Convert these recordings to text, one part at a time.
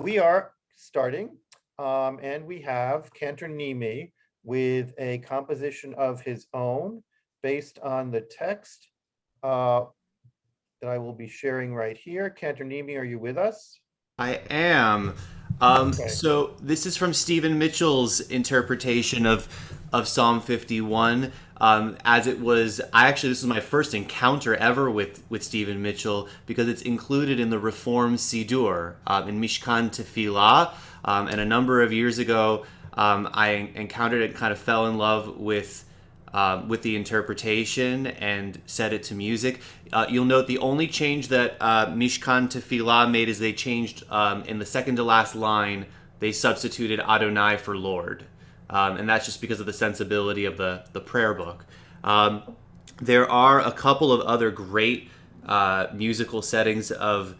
We are starting, and we have Cantor Nimi with a composition of his own based on the text uh, that I will be sharing right here. Cantor Nimi, are you with us? I am. Okay. So this is from Stephen Mitchell's interpretation of Psalm 51. As it was, this was my first encounter ever with Stephen Mitchell because it's included in the Reform Siddur in Mishkan Tefillah. And a number of years ago, I encountered it and kind of fell in love with the interpretation and set it to music. You'll note the only change that Mishkan Tefillah made is they changed in the second to last line, they substituted Adonai for Lord. And that's just because of the sensibility of the prayer book. There are a couple of other great musical settings of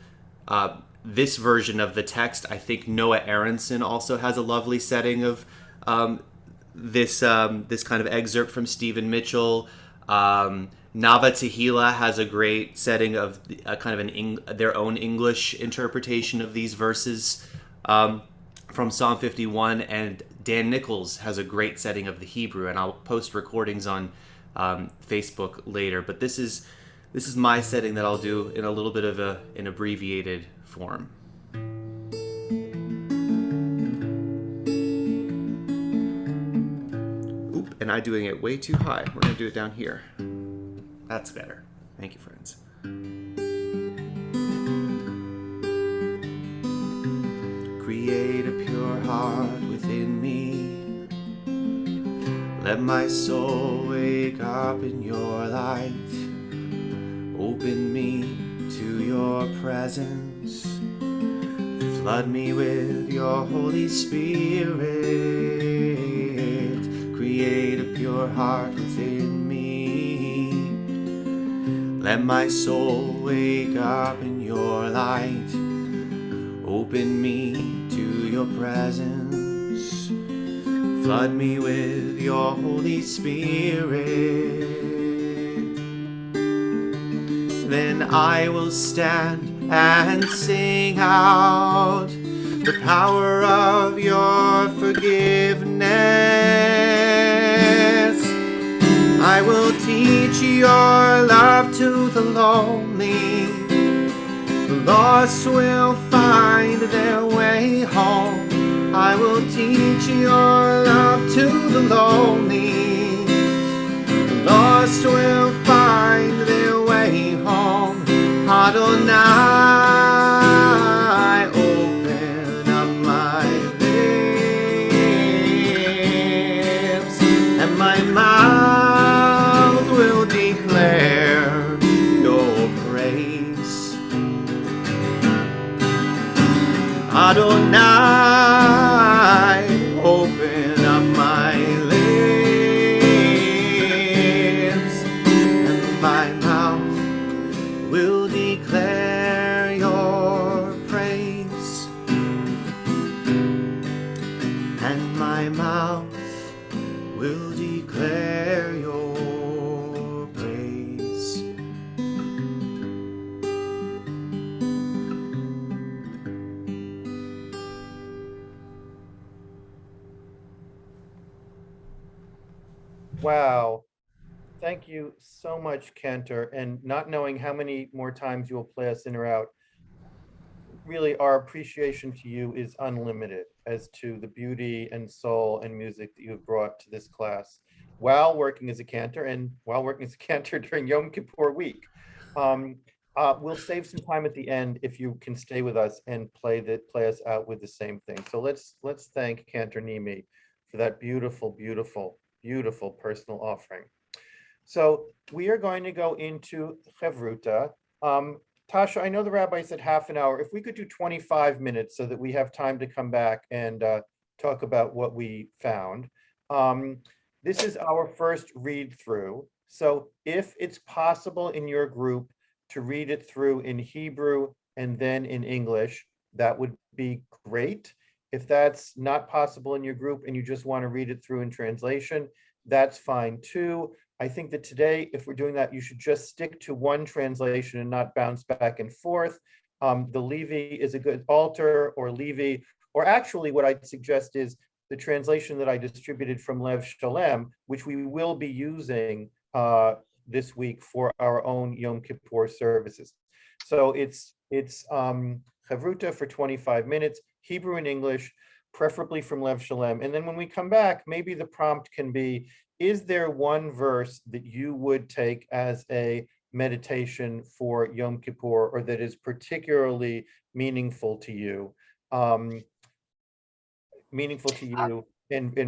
this version of the text. I think Noah Aronson also has a lovely setting of this kind of excerpt from Stephen Mitchell. Nava Tehillah has a great setting of kind of their own English interpretation of these verses from Psalm 51, and Dan Nichols has a great setting of the Hebrew, and I'll post recordings on Facebook later. But this is my setting that I'll do in a little bit of an abbreviated form. Oop, and I'm doing it way too high. We're going to do it down here. That's better. Thank you, friends. Create a pure heart within me. Let my soul wake up in your light. Open me to your presence. Flood me with your Holy Spirit. Create a pure heart within me. Let my soul wake up in your light. Open me to your presence. Flood me with your Holy Spirit. Then I will stand and sing out the power of your forgiveness. I will teach your love to the lonely. The lost will find their way home. I will teach your love to the lonely. The lost will find their way home. Adonai, open up my lips, and my mouth will declare your praise. Adonai, open up my lips, and my mouth will declare your praise. And my mouth will declare your praise. Wow. Thank you so much, Cantor. And not knowing how many more times you will play us in or out, really our appreciation to you is unlimited as to the beauty and soul and music that you have brought to this class while working as a cantor and while working as a cantor during Yom Kippur week. Um, we'll save some time at the end if you can stay with us and play us out with the same thing. So let's thank Cantor Nimi for that beautiful, beautiful, beautiful personal offering. So we are going to go into Chevruta. Um, Tasha, I know the rabbi said half an hour. If we could do 25 minutes so that we have time to come back and talk about what we found. Um, this is our first read through. So if it's possible in your group to read it through in Hebrew and then in English, that would be great. If that's not possible in your group and you just want to read it through in translation, that's fine too. I think that today, if we're doing that, you should just stick to one translation and not bounce back and forth. The Levi is a good altar, or Levi, or actually what I'd suggest is the translation that I distributed from Lev Shalem, which we will be using this week for our own Yom Kippur services. So it's Chavruta for 25 minutes, Hebrew and English, preferably from Lev Shalem. And then when we come back, maybe the prompt can be, is there one verse that you would take as a meditation for Yom Kippur, or that is particularly meaningful to you? And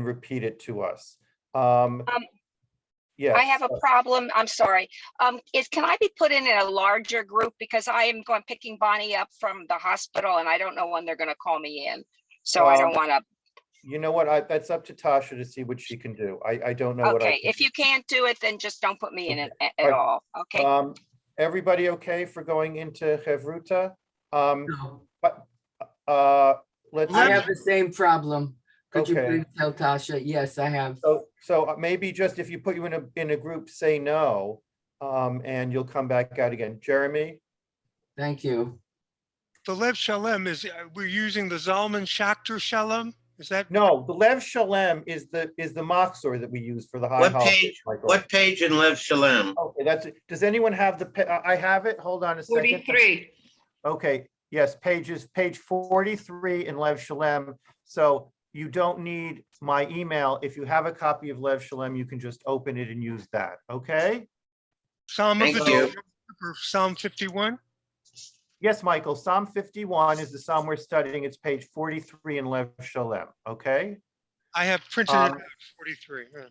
repeat it to us. Yes. I have a problem. I'm sorry. Can I be put in a larger group, because I am picking Bonnie up from the hospital and I don't know when they're going to call me in. So I don't want to. You know what? That's up to Tasha to see what she can do. I don't know what I Okay, can if do. you can't do it, then just don't put me in it at Right. all. Okay. Everybody okay for going into Chavruta? No, Let's I see. have the same problem. Could you Okay. please tell Tasha? Yes, I have. So maybe just if you put you in a group, say no, and you'll come back out again. Jeremy? Thank you. The Lev Shalem is, we're using the Zalman Schachter Shalem? Is that? No, the Lev Shalem is the Machzor that we use for the high What holidays, page, Michael. what page in Lev Shalem? Okay, does anyone have I have it? Hold on a second. 43. Okay, yes, page 43 in Lev Shalem. So you don't need my email. If you have a copy of Lev Shalem, you can just open it and use that, okay? Thank you. Psalm 51? Yes, Michael, Psalm 51 is the psalm we're studying. It's page 43 in Lev Shalem, okay? I have printed it out 43. Yeah.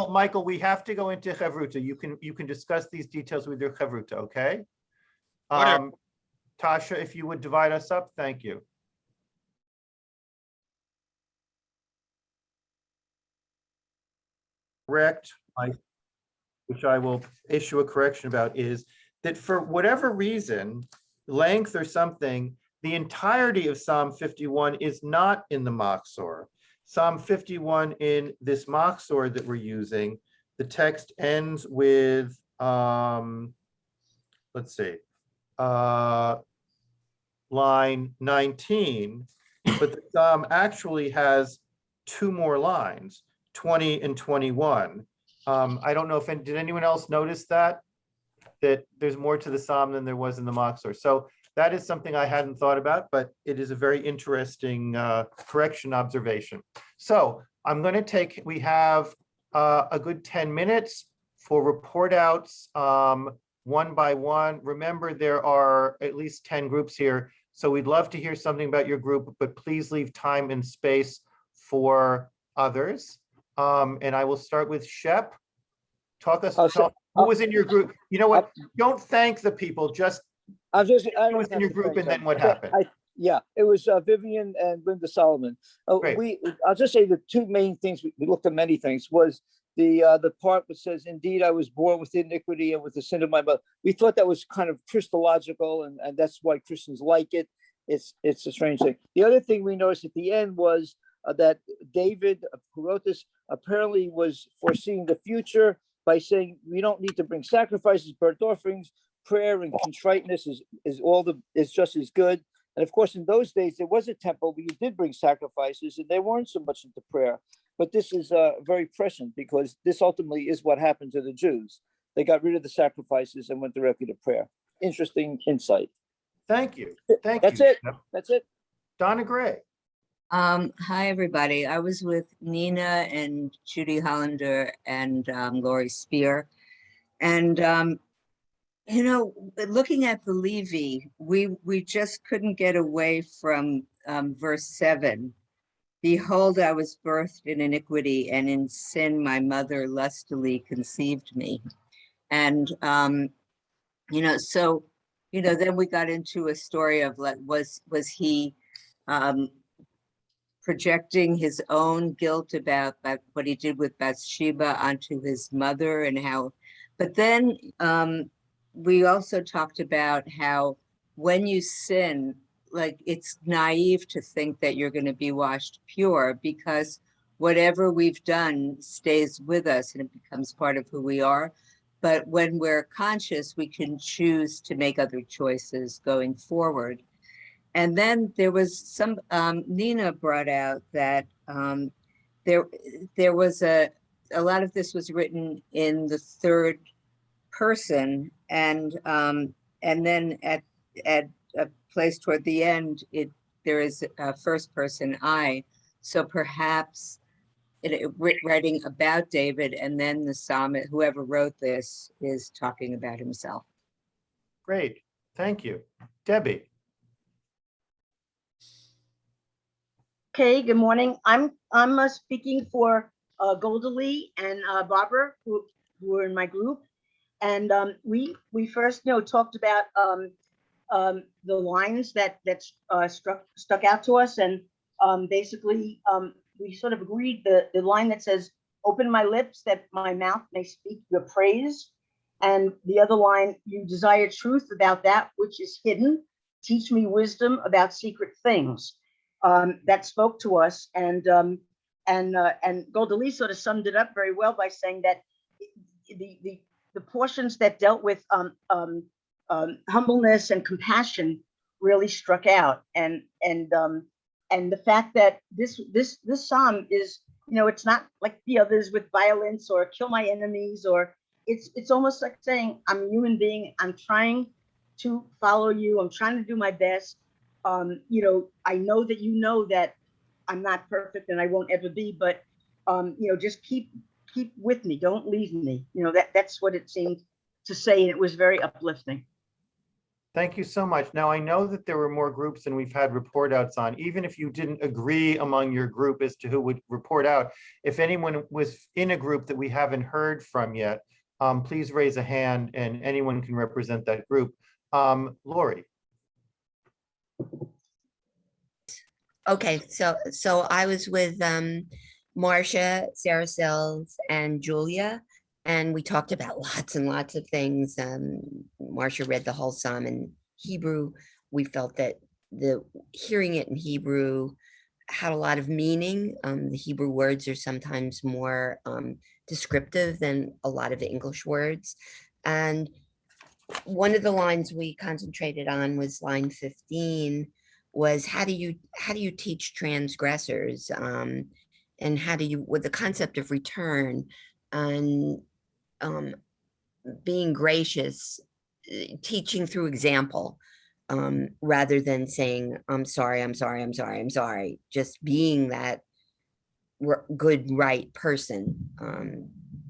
Michael, we have to go into Chavruta. You can discuss these details with your Chavruta, okay? Whatever. Tasha, if you would divide us up, thank you. Correct, which I will issue a correction about, is that for whatever reason, length or something, the entirety of Psalm 51 is not in the Machzor. Psalm 51 in this Machzor that we're using, the text ends with, let's see, line 19, but the Psalm actually has two more lines, 20 and 21. I don't know if, did anyone else notice that there's more to the Psalm than there was in the Machzor? So that is something I hadn't thought about, but it is a very interesting correction observation. So I'm going to we have a good 10 minutes for report outs one by one. Remember, there are at least 10 groups here, so we'd love to hear something about your group, but please leave time and space for others. And I will start with Shep. Tell who was in your group. You know what? Don't thank the people, just I who was in your group and then what happened. Yeah, it was Vivian and Linda Solomon. Great. I'll just say the two main things, we looked at many things, was the part that says, indeed, I was born with iniquity and with the sin of my mother. We thought that was kind of Christological, and that's why Christians like it. It's a strange thing. The other thing we noticed at the end was that David, who wrote this, apparently was foreseeing the future by saying we don't need to bring sacrifices, burnt offerings, prayer and contriteness is just as good. And of course, in those days, there was a temple where you did bring sacrifices, and they weren't so much into prayer. But this is very prescient, because this ultimately is what happened to the Jews. They got rid of the sacrifices and went directly to prayer. Interesting insight. Thank you. That's it. That's it. Donna Gray. Hi, everybody. I was with Nina and Judy Hollander and Lori Spear. And, you know, looking at the Levi, we just couldn't get away from verse 7. Behold, I was birthed in iniquity, and in sin my mother lustily conceived me. And, you know, so, you know, then we got into a story of like, was he projecting his own guilt about what he did with Bathsheba onto his mother, and how, but then we also talked about how when you sin, like, it's naive to think that you're going to be washed pure, because whatever we've done stays with us and it becomes part of who we are. But when we're conscious, we can choose to make other choices going forward. And then there was some, Nina brought out that there was a lot of this was written in the third person, and then at a place toward the end, there is a first person I. So perhaps writing about David, and then the psalmist, whoever wrote this, is talking about himself. Great, thank you. Debbie? Okay, good morning. I'm speaking for Golda Lee and Barbara, who are in my group. And we first talked about the lines that stuck out to us, and basically we sort of agreed the line that says, "Open my lips that my mouth may speak your praise," and the other line, "You desire truth about that which is hidden. Teach me wisdom about secret things." That spoke to us, and Golda Lee sort of summed it up very well by saying that the portions that dealt with humbleness and compassion really struck out, and the fact that this psalm is, it's not like the others with violence or kill my enemies, or it's almost like saying, I'm a human being, I'm trying to follow you, I'm trying to do my best. I know that that I'm not perfect and I won't ever be, but just keep with me, don't leave me. That's what it seemed to say, and it was very uplifting. Thank you so much. Now, I know that there were more groups than we've had report outs on. Even if you didn't agree among your group as to who would report out, if anyone was in a group that we haven't heard from yet, please raise a hand and anyone can represent that group. Lori. Okay, so I was with Marcia, Sarah Sells, and Julia, and we talked about lots and lots of things. Marcia read the whole psalm in Hebrew. We felt that hearing it in Hebrew had a lot of meaning. The Hebrew words are sometimes more descriptive than a lot of the English words. And one of the lines we concentrated on was line 15, was how do you teach transgressors, and how do you, with the concept of return and being gracious, teaching through example, rather than saying, I'm sorry, just being that good, right person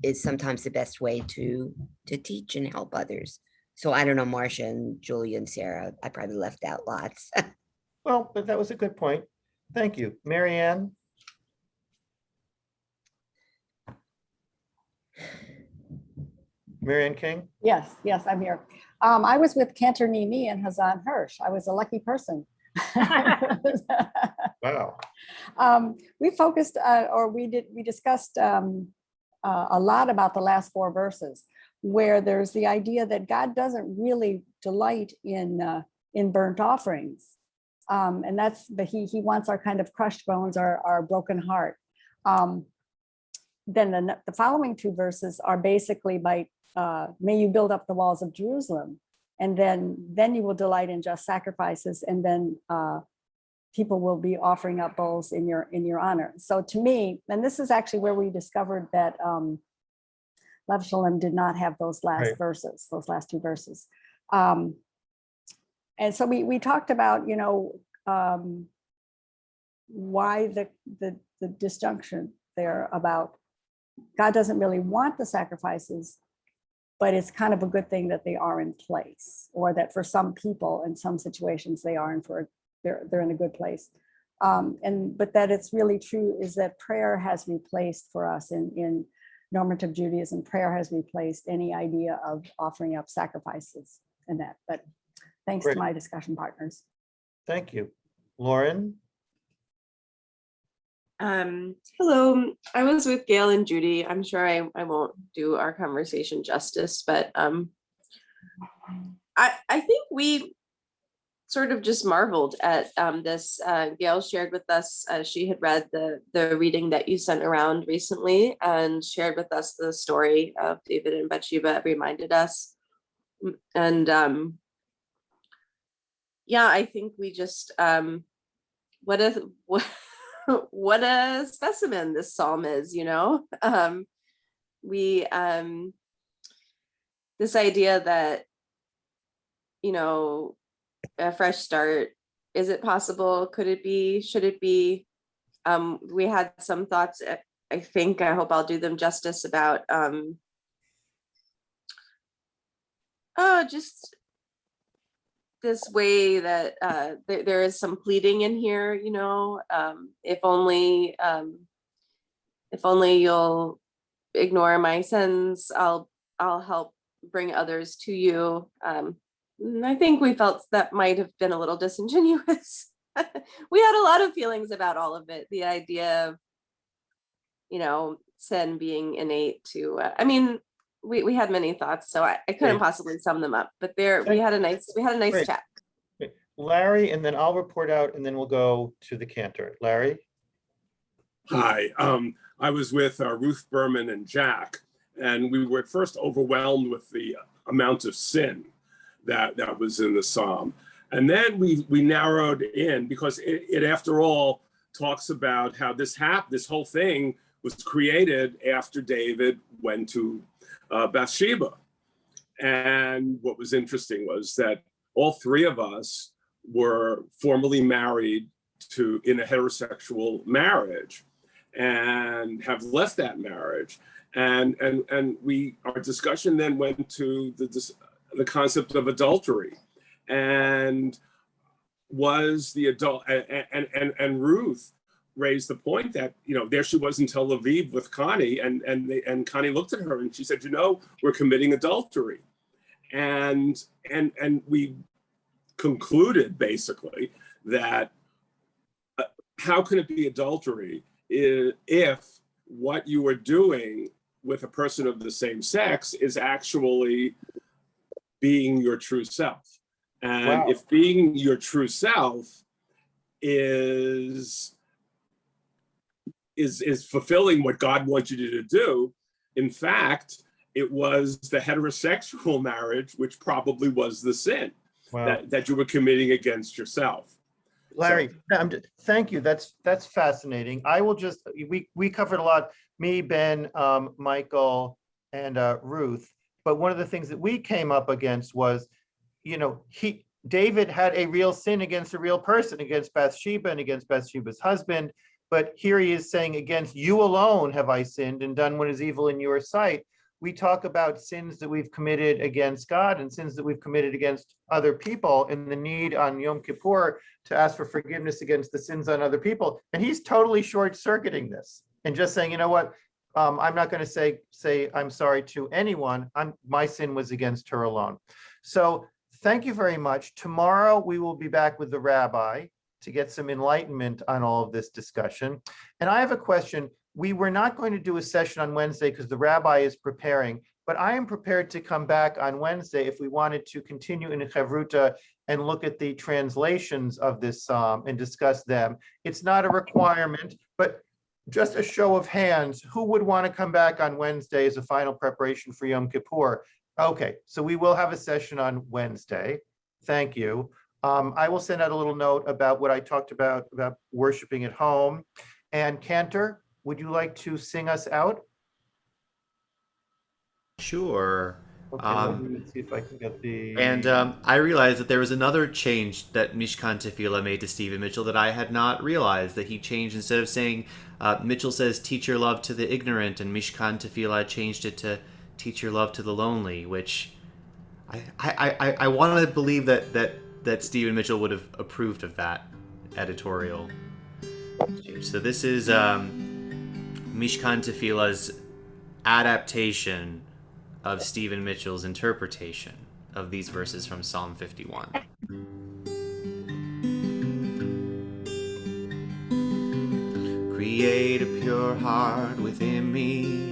is sometimes the best way to teach and help others. So I don't know, Marcia and Julia and Sarah, I probably left out lots. Well, but that was a good point. Thank you. Mary Ann? Mary Ann King? Yes, I'm here. I was with Cantor Nimi and Hazan Hirsch. I was a lucky person. Wow. We focused, we discussed a lot about the last 4 verses, where there's the idea that God doesn't really delight in burnt offerings. And that's he wants our kind of crushed bones, our broken heart. Then the following 2 verses are basically by may you build up the walls of Jerusalem, and then you will delight in just sacrifices, and then people will be offering up bulls in your honor. So to me, and this is actually where we discovered that Lev Shalom did not have those last verses, those last 2 verses. And so we talked about, why the disjunction there about God doesn't really want the sacrifices, but it's kind of a good thing that they are in place, or that for some people in some situations they are, and they're in a good place. But that it's really true is that prayer has replaced for us in normative Judaism, prayer has replaced any idea of offering up sacrifices and that. But thanks to my discussion partners. Thank you. Lauren? Hello, I was with Gail and Judy. I'm sure I won't do our conversation justice, but I think we sort of just marveled at this. Gail shared with us, she had read the reading that you sent around recently, and shared with us the story of David and Bathsheba. It reminded us, and yeah, I think we just what a what a specimen this psalm is, you know. We this idea that, you know, a fresh start, is it possible? Could it be? Should it be? We had some thoughts, I think, I hope I'll do them justice, about just this way that there is some pleading in here, you know. If only you'll ignore my sins, I'll help bring others to you. And I think we felt that might have been a little disingenuous. We had a lot of feelings about all of it. The idea of, you know, sin being innate to, I mean, we had many thoughts, so I couldn't Great. possibly sum them up, but there, we had a nice Great. chat. Great. Larry, and then I'll report out, and then we'll go to the cantor. Larry? Hi, I was with Ruth Berman and Jack, and we were at first overwhelmed with the amount of sin that was in the psalm. And then we narrowed in, because it after all talks about how this whole thing was created after David went to Bathsheba. And what was interesting was that all three of us were formally married in a heterosexual marriage and have left that marriage. And our discussion then went to the concept of adultery, and was the adult, and Ruth raised the point that, you know, there she was in Tel Aviv with Connie, and Connie looked at her and she said, you know, we're committing adultery. And we concluded basically that how can it be adultery if what you are doing with a person of the same sex is actually being your true self? And Wow. if being your true self is fulfilling what God wants you to do, in fact, it was the heterosexual marriage which probably was the sin. Wow. that you were committing against yourself. Larry, thank you. That's fascinating. I will just, we covered a lot, me, Ben, Michael, and Ruth. But one of the things that we came up against was, you know, David had a real sin against a real person, against Bathsheba and against Bathsheba's husband. But here he is saying, against you alone have I sinned and done what is evil in your sight. We talk about sins that we've committed against God and sins that we've committed against other people, and the need on Yom Kippur to ask for forgiveness against the sins on other people. And he's totally short-circuiting this and just saying, you know what, I'm not going to say I'm sorry to anyone. My sin was against her alone. So thank you very much. Tomorrow we will be back with the rabbi to get some enlightenment on all of this discussion. And I have a question. We were not going to do a session on Wednesday because the rabbi is preparing, but I am prepared to come back on Wednesday if we wanted to continue in Chavruta and look at the translations of this psalm and discuss them. It's not a requirement, but just a show of hands, who would want to come back on Wednesday as a final preparation for Yom Kippur? Okay, so we will have a session on Wednesday. Thank you. I will send out a little note about what I talked about worshiping at home. And Cantor, would you like to sing us out? Sure. Okay, let me see if I can get the... And I realized that there was another change that Mishkan Tefillah made to Stephen Mitchell that I had not realized, that he changed, instead of saying, Mitchell says, teach your love to the ignorant, and Mishkan Tefillah changed it to teach your love to the lonely, which I want to believe that Stephen Mitchell would have approved of that editorial change. So this is Mishkan Tefillah's adaptation of Stephen Mitchell's interpretation of these verses from Psalm 51. Create a pure heart within me.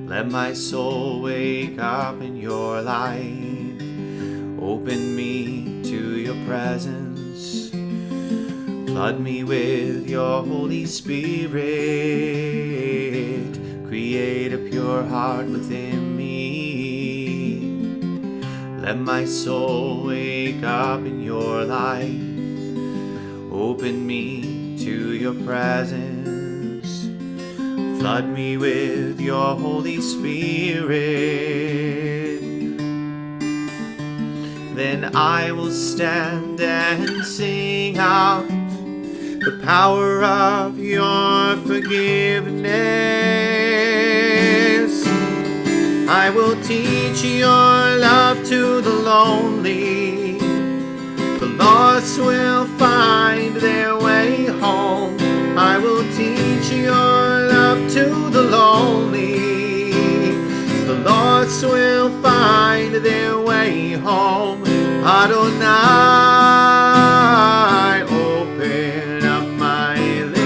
Let my soul wake up in your light. Open me to your presence. Flood me with your Holy Spirit. Create a pure heart within me. Let my soul wake up in your light. Open me to your presence. Flood me with your Holy Spirit. Then I will stand and sing out the power of your forgiveness. I will teach your love to the lonely. The lost will find their way home. I will teach your love to the lonely. The lost will find their way home. Adonai, open up my lips,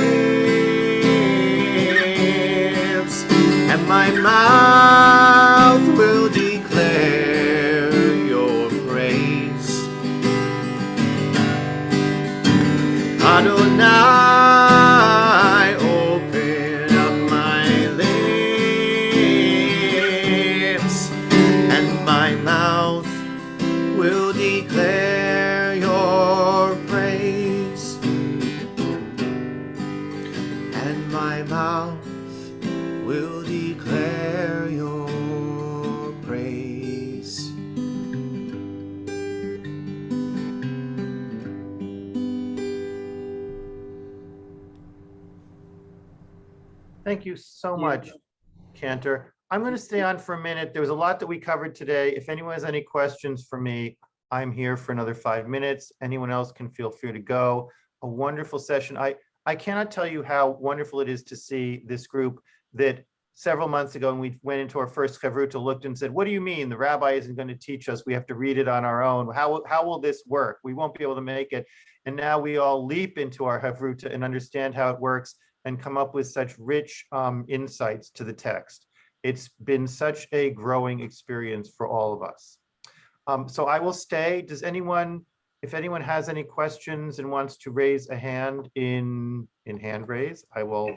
and my mouth will declare your praise. Adonai, open up my lips, and my mouth will declare your praise. And my mouth will declare your praise. Thank you so much, Cantor. I'm going to stay on for a minute. There was a lot that we covered today. If anyone has any questions for me, I'm here for another 5 minutes. Anyone else can feel free to go. A wonderful session. I cannot tell you how wonderful it is to see this group that several months ago, when we went into our first Chavruta, looked and said, what do you mean? The rabbi isn't going to teach us. We have to read it on our own. How will this work? We won't be able to make it. And now we all leap into our Chavruta and understand how it works and come up with such rich insights to the text. It's been such a growing experience for all of us. So I will stay. Does anyone, if anyone has any questions and wants to raise a hand in hand raise, I will